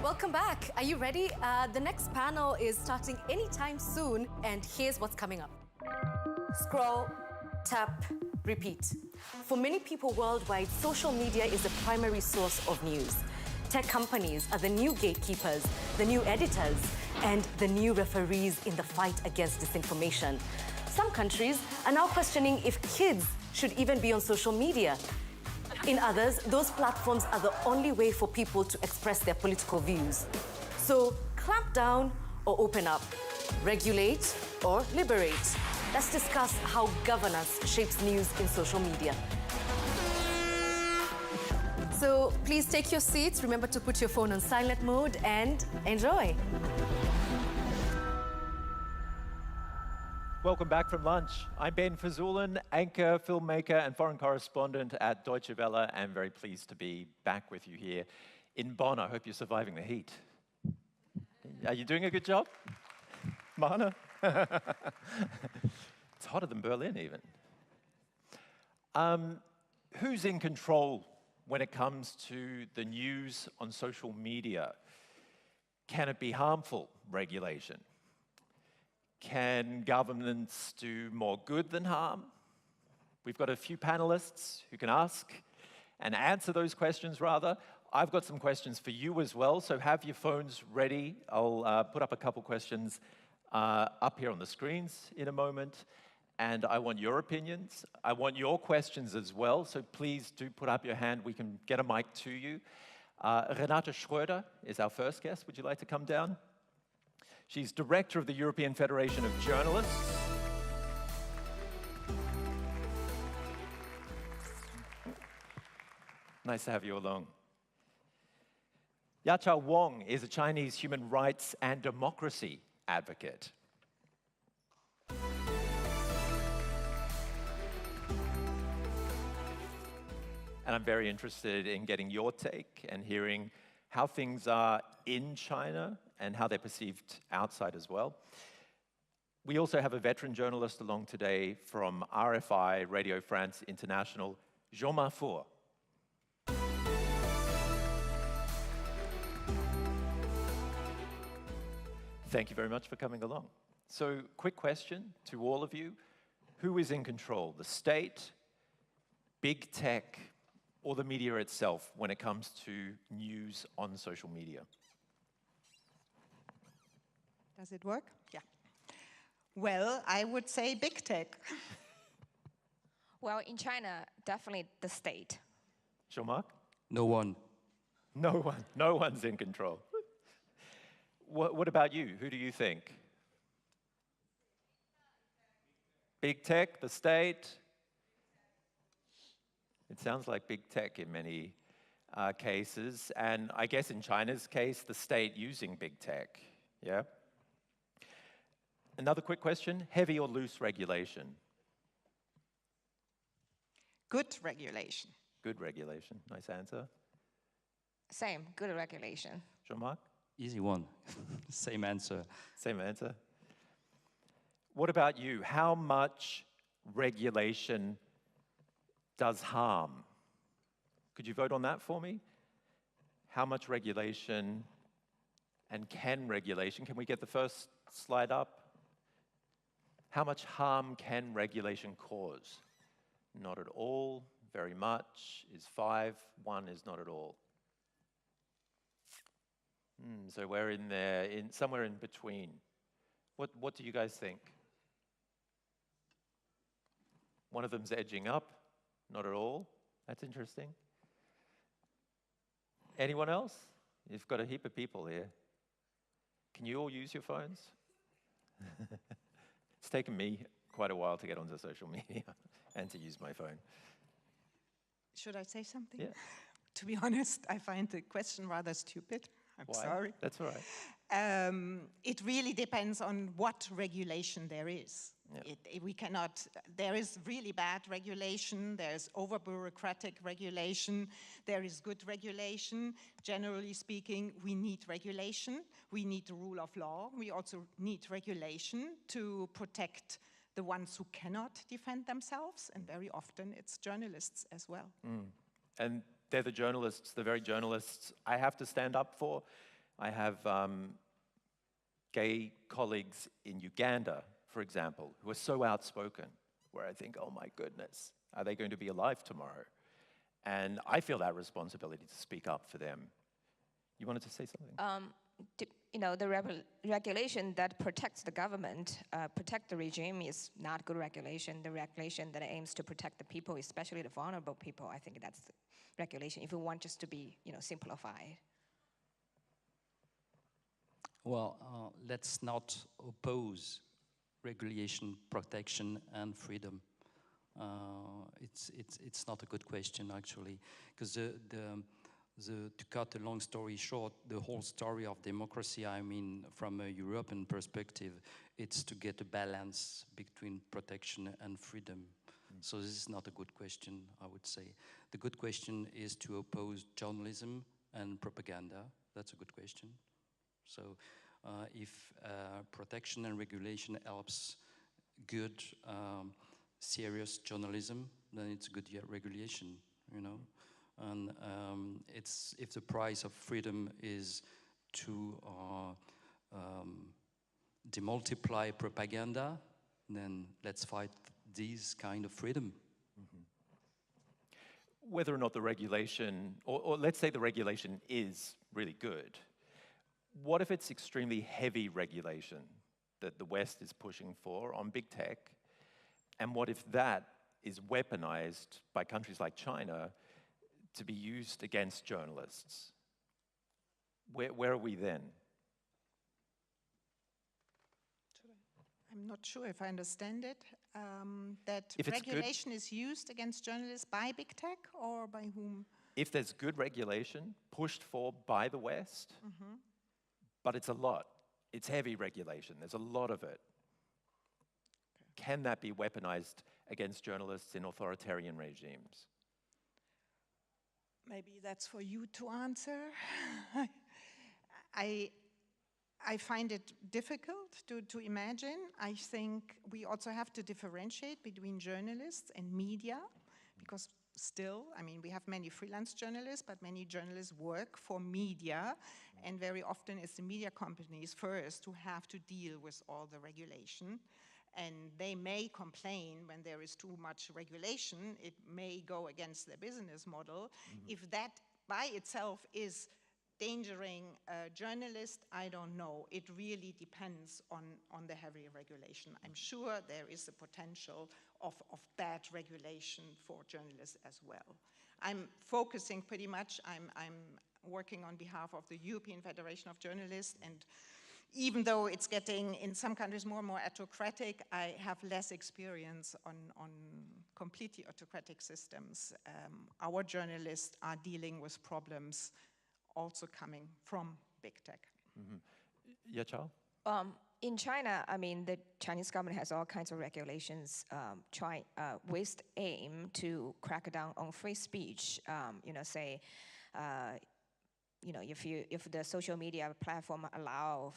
Welcome back. Are you ready? The next panel is starting anytime soon, and here's what's coming up. Scroll, tap, repeat. For many people worldwide, social media is the primary source of news. Tech companies are the new gatekeepers, the new editors, and the new referees in the fight against disinformation. Some countries are now questioning if kids should even be on social media. In others, those platforms are the only way for people to express their political views. So, clamp down or open up, regulate or liberate. Let's discuss how governance shapes news in social media. So, please take your seats. Remember to put your phone on silent mode and enjoy. Welcome back from lunch. I'm Ben Fajzullin, anchor, filmmaker, and foreign correspondent at Deutsche Welle, and very pleased to be back with you here in Bonn. I hope you're surviving the heat. Are you doing a good job, Mana? It's hotter than Berlin, even. Who's in control when it comes to the news on social media? Can it be harmful? Regulation. Can governments do more good than harm? We've got a few panelists who can ask and answer those questions, rather. I've got some questions for you as well, so have your phones ready. I'll put up a couple questions up here on the screens in a moment, and I want your opinions. I want your questions as well, so please do put up your hand. We can get a mic to you. Renate Schroeder is our first guest. Would you like to come down? She's director of the European Federation of Journalists. Nice to have you along. Yaqiu Wang is a Chinese human rights and democracy advocate. And I'm very interested in getting your take and hearing how things are in China and how they're perceived outside as well. We also have a veteran journalist along today from RFI, Radio France International, Jean-Marc. Thank you very much for coming along. So, quick question to all of you. Who is in control, the state, big tech, or the media itself when it comes to news on social media? Does it work? Yeah. Well, I would say big tech. Well, in China, definitely the state. Jean-Marc? No one. No one. No one's in control. What about you? Who do you think? Big tech, the state? It sounds like big tech in many cases, and I guess in China's case, the state using big tech, yeah? Another quick question, heavy or loose regulation? Good regulation. Good regulation, nice answer. Same, good regulation. Jean-Marc? Easy one. Same answer. Same answer. What about you? How much regulation does harm? Could you vote on that for me? How much regulation and can we get the first slide up? How much harm can regulation cause? Not at all, very much is 5, 1 is not at all. So we're in there, somewhere in between. What do you guys think? One of them's edging up, not at all. That's interesting. Anyone else? You've got a heap of people here. Can you all use your phones? It's taken me quite a while to get onto social media and to use my phone. Should I say something? Yeah. To be honest, I find the question rather stupid. I'm Why? sorry. That's all right. It really depends on what regulation there is. Yeah. There is really bad regulation, there's over-bureaucratic regulation, there is good regulation. Generally speaking, we need regulation, we need the rule of law, we also need regulation to protect the ones who cannot defend themselves, and very often it's journalists as well. And they're the journalists, the very journalists I have to stand up for. I have gay colleagues in Uganda, for example, who are so outspoken, where I think, oh my goodness, are they going to be alive tomorrow? And I feel that responsibility to speak up for them. You wanted to say something? You know, the regulation that protects the government, protect the regime is not good regulation. The regulation that aims to protect the people, especially the vulnerable people, I think that's the regulation, if we want just to be, you know, simplified. Well, let's not oppose regulation, protection, and freedom. It's not a good question, actually, because to cut a long story short, the whole story of democracy, I mean, from a European perspective, it's to get a balance between protection and freedom. So this is not a good question, I would say. The good question is to oppose journalism and propaganda. That's a good question. So if protection and regulation helps good, serious journalism, then it's good regulation, you know. And if the price of freedom is to demultiply propaganda, then let's fight these kind of freedom. Whether or not the regulation, or let's say the regulation is really good, what if it's extremely heavy regulation that the West is pushing for on big tech? And what if that is weaponized by countries like China to be used against journalists? Where are we then? I'm not sure if I understand it. That If it's regulation is used against journalists by big tech or by whom? If there's good regulation pushed for by the West, but it's a lot, it's heavy regulation, there's a lot of it. Can that be weaponized against journalists in authoritarian regimes? Maybe that's for you to answer. I find it difficult to imagine. I think we also have to differentiate between journalists and media, because still, I mean, we have many freelance journalists, but many journalists work for media, and very often it's the media companies first who have to deal with all the regulation. And they may complain when there is too much regulation. It may go against their business model. If that by itself is endangering journalists, I don't know. It really depends on the heavy regulation. I'm sure there is a potential of bad regulation for journalists as well. I'm focusing pretty much, I'm working on behalf of the European Federation of Journalists, and even though it's getting, in some countries, more and more autocratic, I have less experience on completely autocratic systems. Our journalists are dealing with problems also coming from big tech. Yaqiu? In China, I mean, the Chinese government has all kinds of regulations with the aim to crack down on free speech. You know, say, you know, if the social media platform allow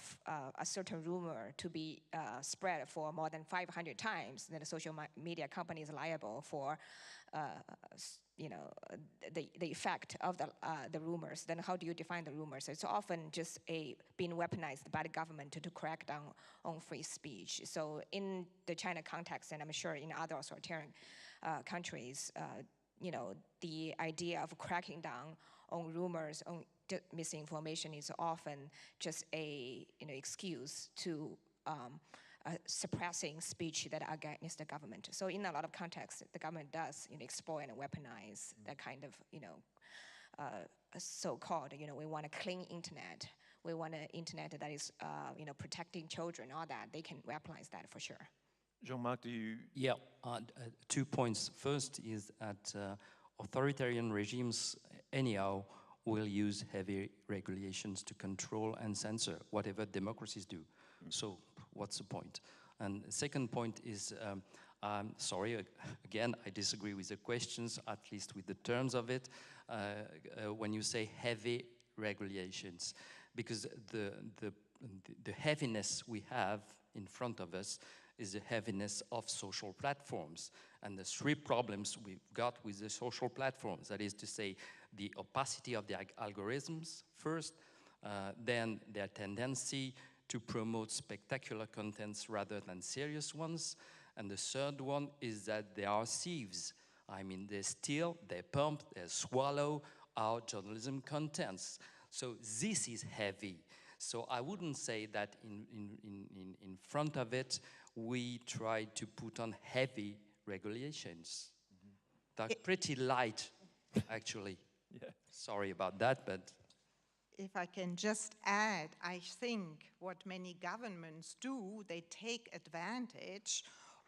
a certain rumor to be spread for more than 500 times, then the social media company is liable for, you know, the effect of the rumors. Then how do you define the rumors? It's often just being weaponized by the government to crack down on free speech. So in the China context, and I'm sure in other authoritarian countries, you know, the idea of cracking down on rumors, on misinformation is often just a excuse to suppressing speech that are against the government. So in a lot of contexts, the government does exploit and weaponize that kind of so-called we want a clean internet. We want an internet that is protecting children. All that they can weaponize that for sure. Jean-Marc, do you? Yeah, 2 points. First is that authoritarian regimes anyhow will use heavy regulations to control and censor whatever democracies do. So what's the point? And the second point is, sorry, again, I disagree with the questions, at least with the terms of it, when you say heavy regulations, because the heaviness we have in front of us is the heaviness of social platforms. And the three problems we've got with the social platforms, that is to say, the opacity of the algorithms first, then their tendency to promote spectacular contents rather than serious ones. And the third one is that they are thieves. I mean, they steal, they pump, they swallow our journalism contents. So this is heavy. So I wouldn't say that in front of it, we try to put on heavy regulations. They're pretty light, actually. Yeah. Sorry about that, but... If I can just add, I think what many governments do, they take advantage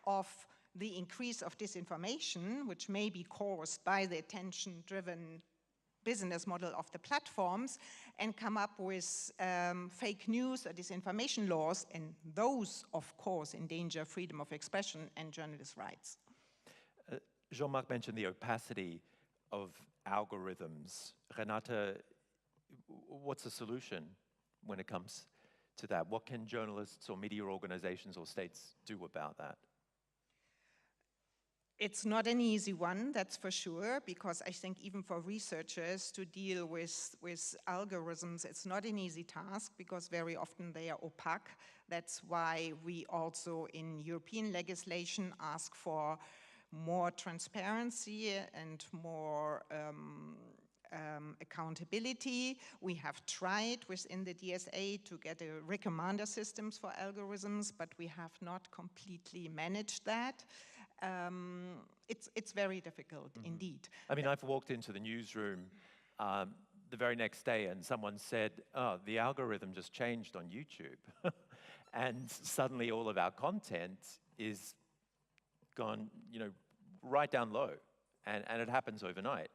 of the increase of disinformation, which may be caused by the attention-driven business model of the platforms, and come up with fake news or disinformation laws, and those, of course, endanger freedom of expression and journalist rights. Jean-Marc mentioned the opacity of algorithms. Renate, what's the solution when it comes to that? What can journalists or media organizations or states do about that? It's not an easy one, that's for sure, because I think even for researchers to deal with algorithms, it's not an easy task because very often they are opaque. That's why we also in European legislation ask for more transparency and more accountability. We have tried within the DSA to get a recommender systems for algorithms, but we have not completely managed that. It's very difficult indeed. I mean, I've walked into the newsroom the very next day and someone said, oh, the algorithm just changed on YouTube. And suddenly all of our content is gone, you know, right down low. And it happens overnight.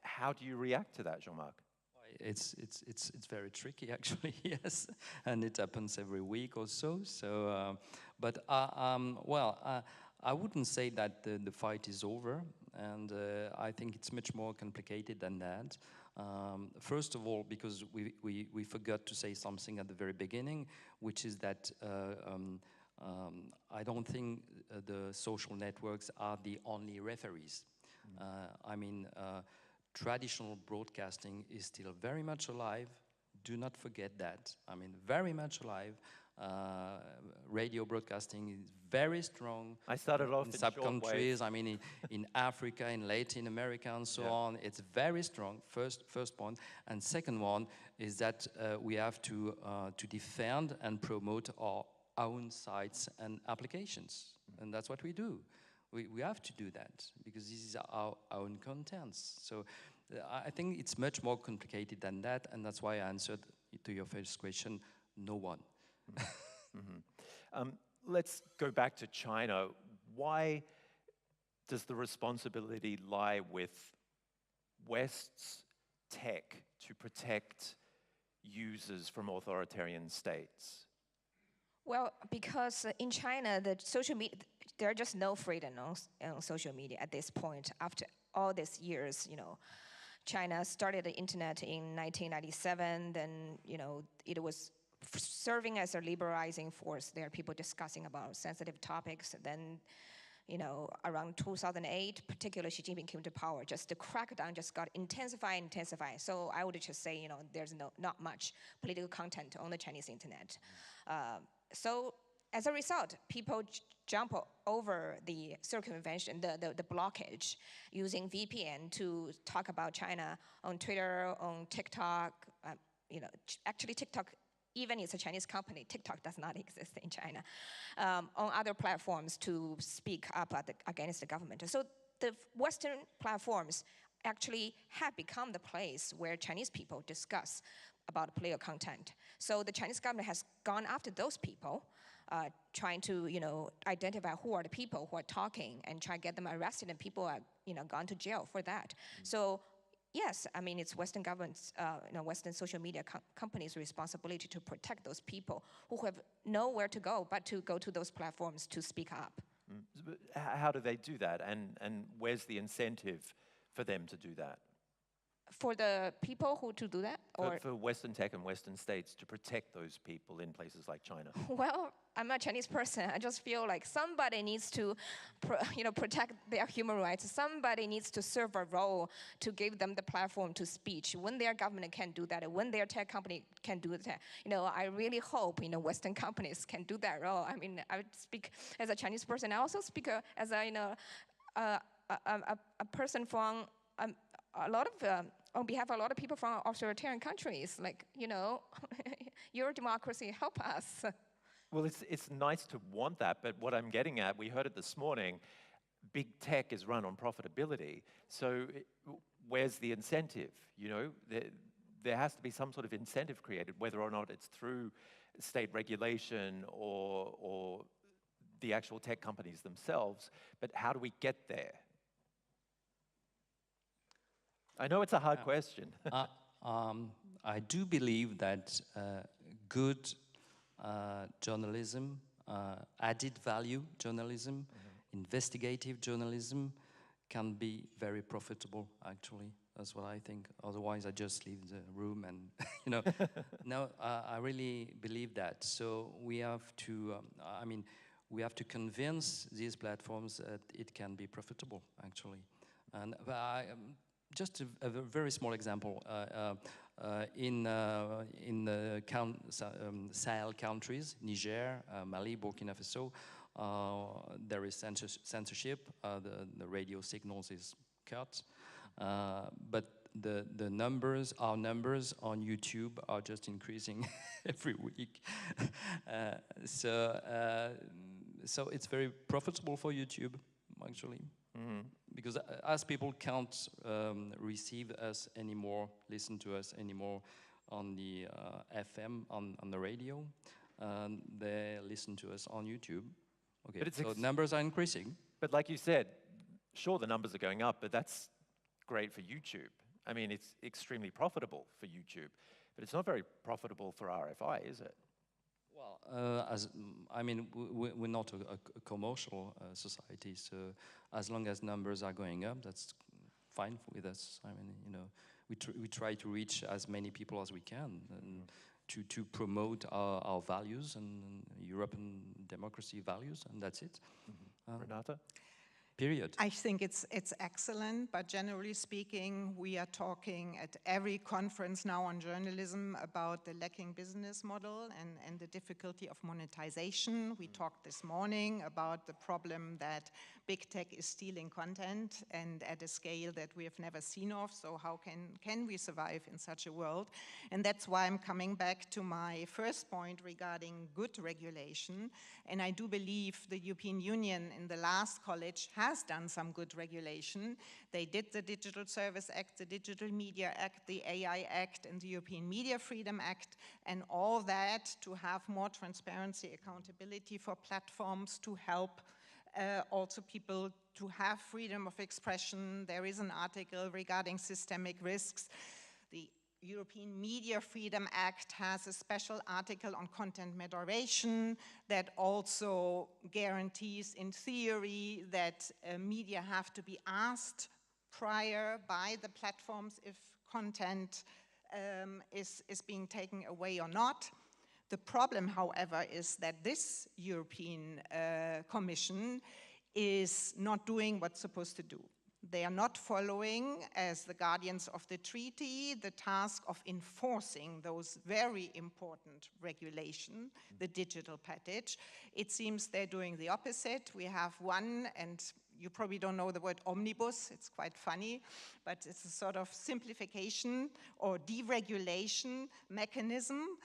How do you react to that, Jean-Marc? It's very tricky, actually, yes, and it happens every week or so. So, I wouldn't say that the fight is over, and I think it's much more complicated than that. First of all, because we forgot to say something at the very beginning, which is that I don't think the social networks are the only referees. I mean, traditional broadcasting is still very much alive. Do not forget that. I mean, very much alive. Radio broadcasting is very strong. I started off in sub-countries. I mean, in Africa, in Latin America, and so on. It's very strong. First point, and second one is that we have to defend and promote our own sites and applications, and that's what we do. We have to do that because this is our own contents. So I think it's much more complicated than that, and that's why I answered to your first question, no one. Let's go back to China. Why does the responsibility lie with West's tech to protect users from authoritarian states? Well, because in China, the social media, there are just no freedom on social media at this point. After all these years, you know, China started the internet in 1997. Then, you know, it was serving as a liberalizing force. There are people discussing about sensitive topics. Then, you know, around 2008, particularly Xi Jinping came to power. Just the crackdown just got intensified. So I would just say, you know, there's not much political content on the Chinese internet. So as a result, people jump over the circumvention, the blockage, using VPN to talk about China on Twitter, on TikTok. You know, actually TikTok, even it's a Chinese company, TikTok does not exist in China. On other platforms to speak up against the government. So the Western platforms actually have become the place where Chinese people discuss about political content. So the Chinese government has gone after those people, trying to, you know, identify who are the people who are talking and try to get them arrested, and people are, you know, gone to jail for that. So yes, I mean, it's Western governments, you know, Western social media companies' responsibility to protect those people who have nowhere to go but to go to those platforms to speak up. How do they do that? And where's the incentive for them to do that? For the people who to do that? Or For Western tech and Western states to protect those people in places like China? well, I'm a Chinese person. I just feel like somebody needs to, protect their human rights. Somebody needs to serve a role to give them the platform to speech. When their government can do that, when their tech company can do that, I really hope, Western companies can do that role. I mean, I speak as a Chinese person. I also speak as a person from a lot of. On behalf of a lot of people from authoritarian countries, like, your democracy, help us. Well, it's nice to want that, but what I'm getting at, we heard it this morning, big tech is run on profitability. So where's the incentive? There has to be some sort of incentive created, whether or not it's through state regulation or the actual tech companies themselves. But how do we get there? I know it's a hard question. I do believe that good journalism, added value journalism, investigative journalism can be very profitable, actually. That's what I think. Otherwise, I just leave the room and, No, I really believe that. So we have to, we have to convince these platforms that it can be profitable, actually. And just a very small example. In the Sahel countries, Niger, Mali, Burkina Faso, there is censorship. The radio signals is cut. But the numbers, our numbers on YouTube are just increasing every week. So it's very profitable for YouTube, actually. Because as people can't receive us anymore, listen to us anymore on the FM, on the radio, they listen to us on YouTube. Okay, but so numbers are increasing. But like you said, sure, the numbers are going up, but that's great for YouTube. I mean, it's extremely profitable for YouTube, but it's not very profitable for RFI, is it? Well, we're not a commercial society, so as long as numbers are going up, that's fine with us. I mean, we try to reach as many people as we can and to promote our values and European democracy values, and that's it. Renate? Period. I think it's excellent, but generally speaking, we are talking at every conference now on journalism about the lacking business model and the difficulty of monetization. We talked this morning about the problem that big tech is stealing content and at a scale that we have never seen of, so how can we survive in such a world? And that's why I'm coming back to my first point regarding good regulation, and I do believe the European Union in the last college has done some good regulation. They did the Digital Service Act, the Digital Media Act, the AI Act, and the European Media Freedom Act, and all that to have more transparency, accountability for platforms to help also people to have freedom of expression. There is an article regarding systemic risks. The European Media Freedom Act has a special article on content moderation that also guarantees, in theory, that media have to be asked prior by the platforms if content is being taken away or not. The problem, however, is that this European Commission is not doing what's supposed to do. They are not following, as the guardians of the treaty, the task of enforcing those very important regulations, the digital package. It seems they're doing the opposite. We have one, and you probably don't know the word omnibus, it's quite funny, but it's a sort of simplification or deregulation mechanism,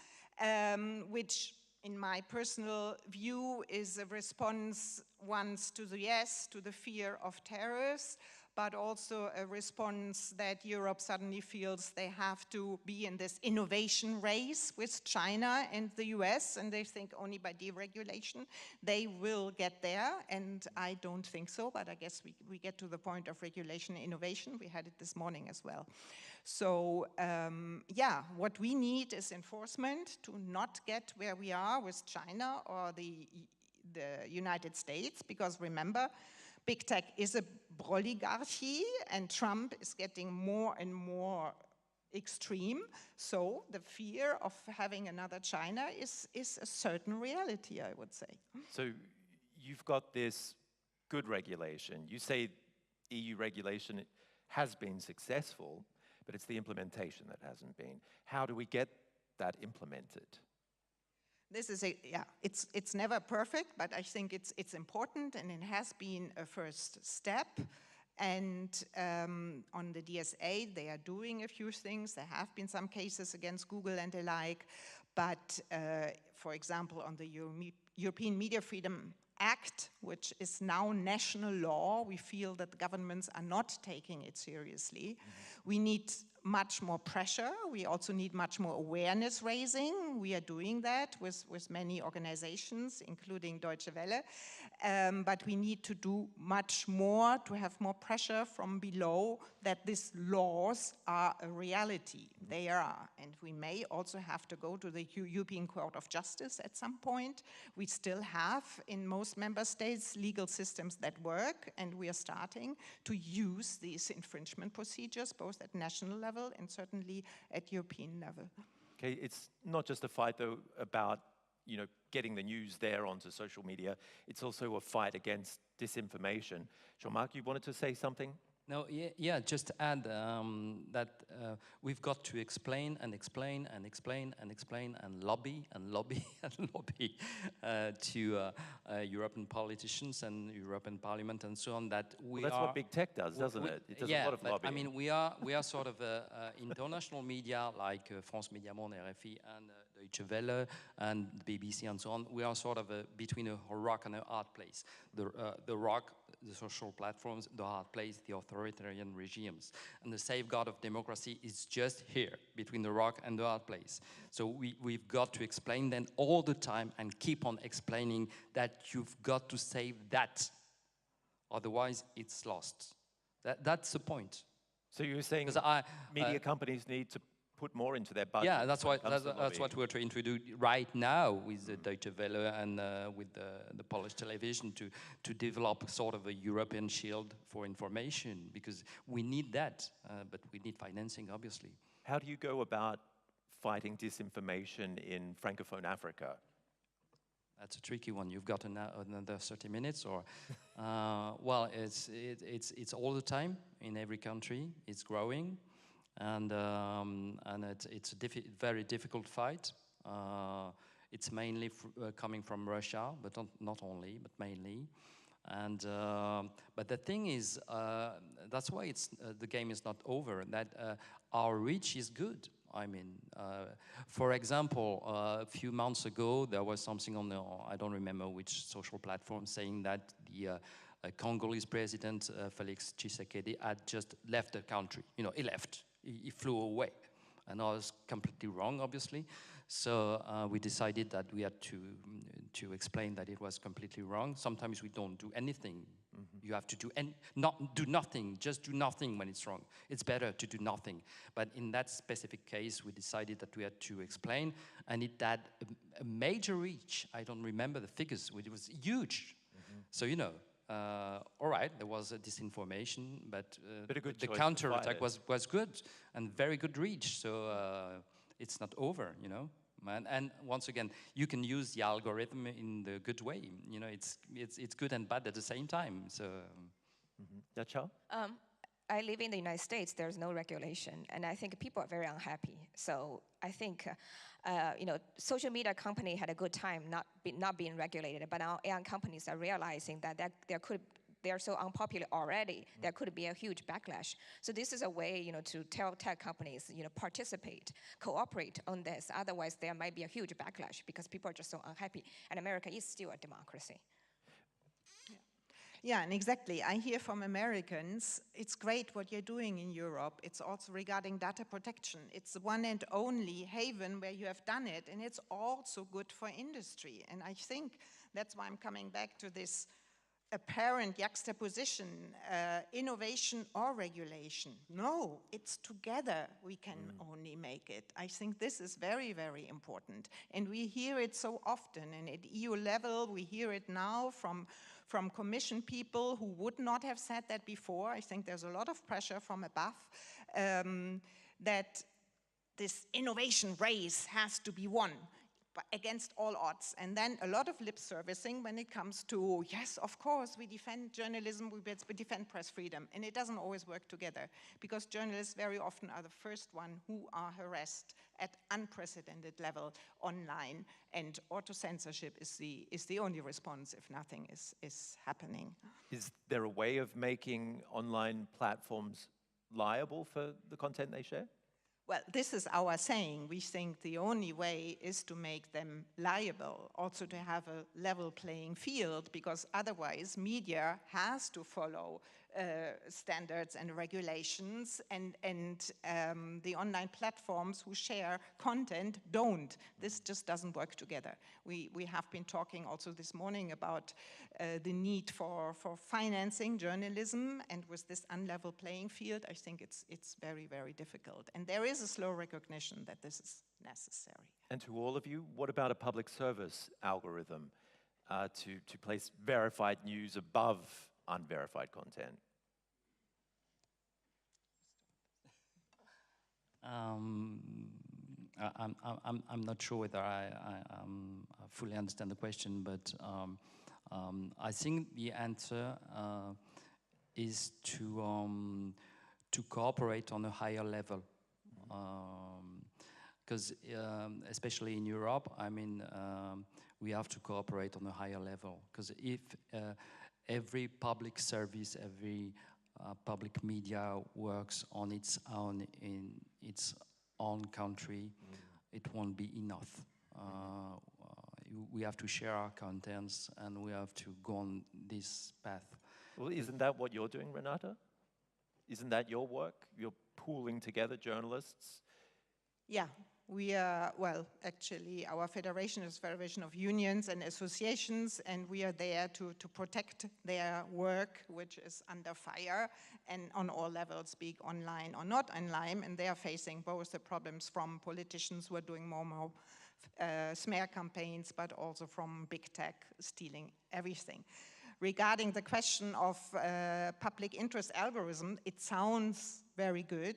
which in my personal view is a response once to the yes, to the fear of tariffs, but also a response that Europe suddenly feels they have to be in this innovation race with China and the US, and they think only by deregulation they will get there, and I don't think so, but I guess we get to the point of regulation and innovation. We had it this morning as well. So, yeah, what we need is enforcement to not get where we are with China or the United States, because remember, big tech is a oligarchy, and Trump is getting more and more extreme. So the fear of having another China is a certain reality, I would say. So you've got this good regulation. You say EU regulation has been successful, but it's the implementation that hasn't been. How do we get that implemented? This is it's never perfect, but I think it's important, and it has been a first step. And on the DSA, they are doing a few things. There have been some cases against Google and the like, but for example, on the European Media Freedom Act, which is now national law, we feel that the governments are not taking it seriously. We need much more pressure. We also need much more awareness raising. We are doing that with many organizations, including Deutsche Welle. But we need to do much more to have more pressure from below that these laws are a reality. They are. And we may also have to go to the European Court of Justice at some point. We still have, in most member states, legal systems that work, and we are starting to use these infringement procedures, both at national level and certainly at European level. Okay, it's not just a fight, though, about getting the news there onto social media. It's also a fight against disinformation. Jean-Marc, you wanted to say something? No, yeah, just to add that we've got to explain and explain and explain and explain and lobby and lobby and lobby to European politicians and European Parliament and so on that we that's what big tech does, doesn't it? It does a lot of but lobbying. I mean, we are sort of international media like France Média Monde, RFI, and Deutsche Welle and the BBC and so on. We are sort of between a rock and a hard place. The rock, the social platforms, the hard place, the authoritarian regimes. And the safeguard of democracy is just here, between the rock and the hard place. So we've got to explain then all the time and keep on explaining that you've got to save that. Otherwise, it's lost. That's the point. So you're saying media companies need to put more into their budget? Yeah, that's what we're trying to do right now with the Deutsche Welle and with the Polish television to develop sort of a European shield for information, because we need that, but we need financing, obviously. How do you go about fighting disinformation in Francophone Africa? That's a tricky one. You've got another 30 minutes, or well, it's all the time in every country. It's growing. And it's a very difficult fight. It's mainly coming from Russia, but not only, but mainly. And but the thing is, that's why the game is not over. That our reach is good. I mean, for example, a few months ago there was something on I don't remember which social platform saying that the Congolese president Felix Tshisekedi had just left the country. He left. He flew away, and I was completely wrong, obviously. So we decided that we had to explain that it was completely wrong. Sometimes we don't do anything. You have to do not do nothing. Just do nothing when it's wrong. It's better to do nothing. But in that specific case, we decided that we had to explain, and it had a major reach. I don't remember the figures. It was huge. So all right, there was a disinformation, but the counterattack was good and very good reach. So it's not over, And once again, you can use the algorithm in the good way. It's good and bad at the same time. So, Yaqiu? I live in the United States. There's no regulation, and I think people are very unhappy. So I think, social media company had a good time not being regulated, but now AI companies are realizing that they're so unpopular already. There could be a huge backlash. So this is a way, to tell tech companies, participate, cooperate on this. Otherwise, there might be a huge backlash because people are just so unhappy. And America is still a democracy. Yeah, and exactly. I hear from Americans, it's great what you're doing in Europe. It's also regarding data protection. It's the one and only haven where you have done it, and it's also good for industry. And I think that's why I'm coming back to this apparent juxtaposition, innovation or regulation. No, it's together we can only make it. I think this is very, very important. And we hear it so often, and at EU level, we hear it now from from Commission people who would not have said that before. I think there's a lot of pressure from above that this innovation race has to be won against all odds. And then a lot of lip servicing when it comes to, yes, of course, we defend journalism, we defend press freedom. And it doesn't always work together, because journalists very often are the first one who are harassed at unprecedented level online. And auto-censorship is the only response if nothing is happening. Is there a way of making online platforms liable for the content they share? Well, this is our saying. We think the only way is to make them liable, also to have a level playing field, because otherwise media has to follow standards and regulations, and the online platforms who share content don't. This just doesn't work together. We have been talking also this morning about the need for financing journalism, and with this unlevel playing field, I think it's very, very difficult. And there is a slow recognition that this is necessary. And to all of you, what about a public service algorithm to place verified news above unverified content? I'm not sure whether I fully understand the question, but I think the answer is to cooperate on a higher level. Because especially in Europe, I mean, we have to cooperate on a higher level. Because if every public service, every public media works on its own in its own country, it won't be enough. We have to share our contents, and we have to go on this path. Well, isn't that what you're doing, Renate? Isn't that your work? You're pooling together journalists? Yeah, we are, well, actually, our federation is a federation of unions and associations, and we are there to protect their work, which is under fire, and on all levels, be it online or not online, and they are facing both the problems from politicians who are doing more smear campaigns, but also from big tech stealing everything. Regarding the question of public interest algorithm, it sounds very good.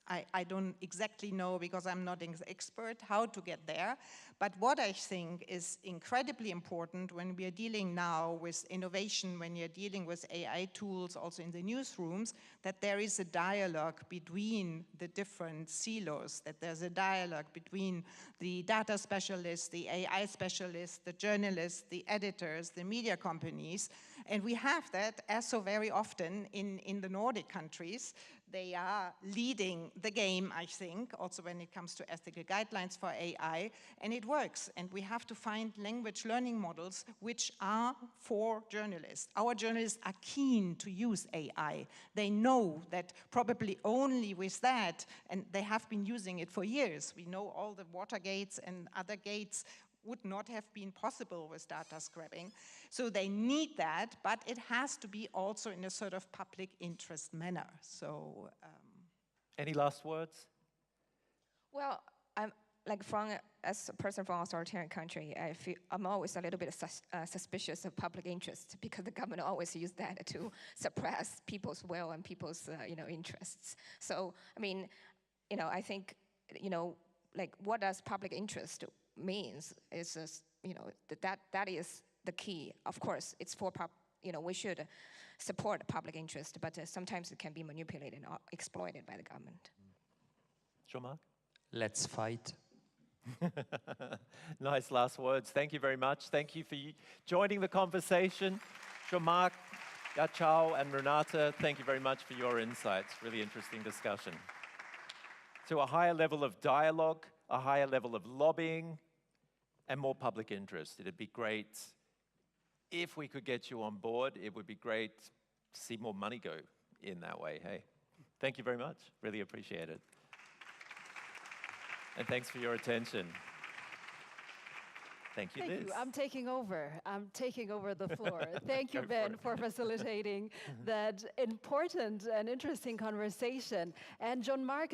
I don't exactly know, because I'm not an expert, how to get there. But what I think is incredibly important when we are dealing now with innovation, when you're dealing with AI tools also in the newsrooms, that there is a dialogue between the different silos, that there's a dialogue between the data specialists, the AI specialists, the journalists, the editors, the media companies. And we have that, as so very often in the Nordic countries. They are leading the game, I think, also when it comes to ethical guidelines for AI, and it works. And we have to find language learning models which are for journalists. Our journalists are keen to use AI. They know that probably only with that, and they have been using it for years. We know all the Watergates and other gates would not have been possible with data scrapping. So they need that, but it has to be also in a sort of public interest manner. So, any last words? Well, I'm like as a person from an authoritarian country, I'm always a little bit suspicious of public interest, because the government always use that to suppress people's will and people's interests. So I mean, I think like what does public interest means is that is the key. Of course, it's for we should support public interest, but sometimes it can be manipulated or exploited by the government. Jean-Marc? Let's fight. Nice last words. Thank you very much. Thank you for joining the conversation. Jean-Marc, Yaqiu, and Renate, thank you very much for your insights. Really interesting discussion. To a higher level of dialogue, a higher level of lobbying, and more public interest. It'd be great if we could get you on board. It would be great to see more money go in that way. Hey, thank you very much. Really appreciate it. And thanks for your attention. Thank you, Liz. Thank you. I'm taking over the floor. Thank you, Ben, for facilitating that important and interesting conversation. And Jean-Marc is